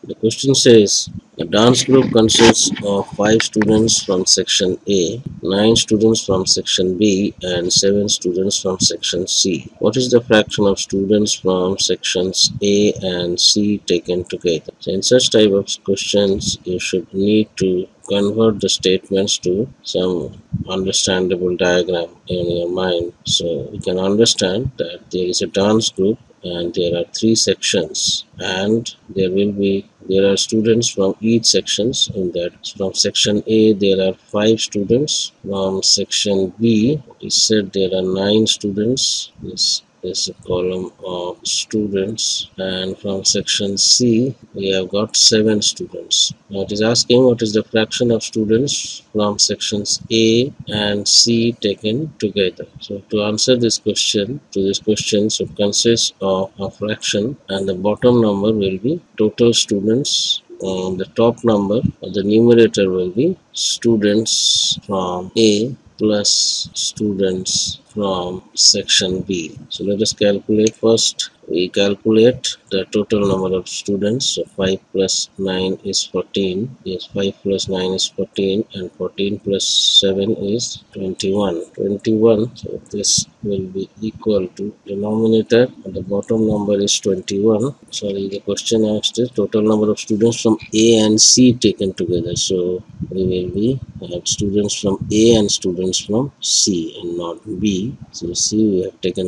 The question says a dance group consists of 5 students from section A, 9 students from section B, and 7 students from section C. What is the fraction of students from sections A and C taken together? So in such type of questions, you should need to convert the statements to some understandable diagram in your mind, so you can understand that there is a dance group and there are 3 sections, and there are students from each sections. In that, from section A there are 5 students, from section B it is said there are 9 students. This is a column of students, and from section C we have got 7 students. Now it is asking what is the fraction of students from sections A and C taken together. So to answer this question, so it consists of a fraction, and the bottom number will be total students, and the top number or the numerator will be students from A plus students from section B. So let us calculate first. We calculate the total number of students. So 5 plus 9 is 14. Yes, 5 plus 9 is 14, and 14 plus 7 is 21. 21. So this will be equal to denominator, and the bottom number is 21. Sorry, the question asked is total number of students from A and C taken together. So we will be have students from A and students from C and not B. So C we have taken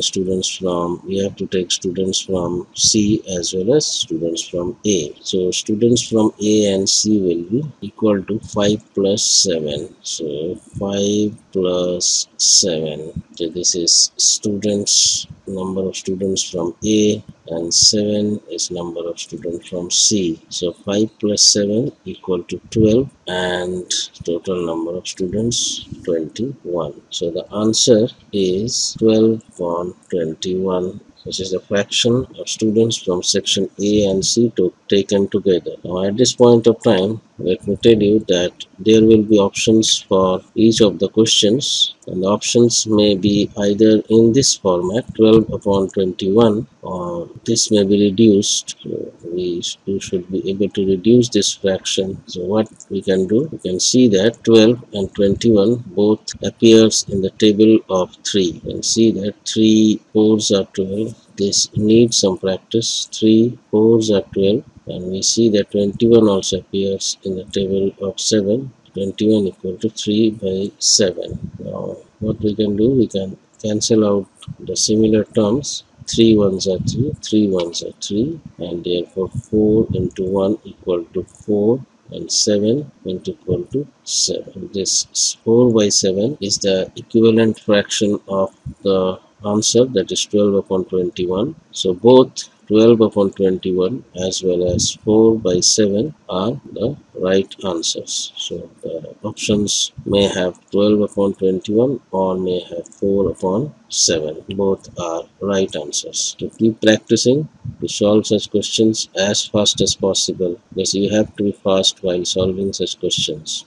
we have to take students from C as well as students from A. So students from A and C will be equal to 5 plus 7. So 5 plus 7. So this is number of students from A, and 7 is number of students from C. So 5 plus 7 equal to 12, and total number of students 21. So the answer is 12 upon 21. This is the fraction of students from section A and C taken together. Now at this point of time, let me tell you that there will be options for each of the questions, and the options may be either in this format 12 upon 21, or this may be reduced. We should be able to reduce this fraction. So what we can do, we can see that 12 and 21 both appears in the table of 3. You can see that 3 4s are 12. This needs some practice. 3 4s are 12, and we see that 21 also appears in the table of 7. 21 equal to 3 by 7. Now what we can do, we can cancel out the similar terms. 3 ones are 3, 3 ones are 3, and therefore 4 into 1 equal to 4, and 7 into equal to 7. This 4 by 7 is the equivalent fraction of the answer, that is 12 upon 21. So both 12 upon 21 as well as 4 by 7 are the right answers. So the options may have 12 upon 21 or may have 4 upon 7. Both are right answers. To keep practicing to solve such questions as fast as possible, because you have to be fast while solving such questions.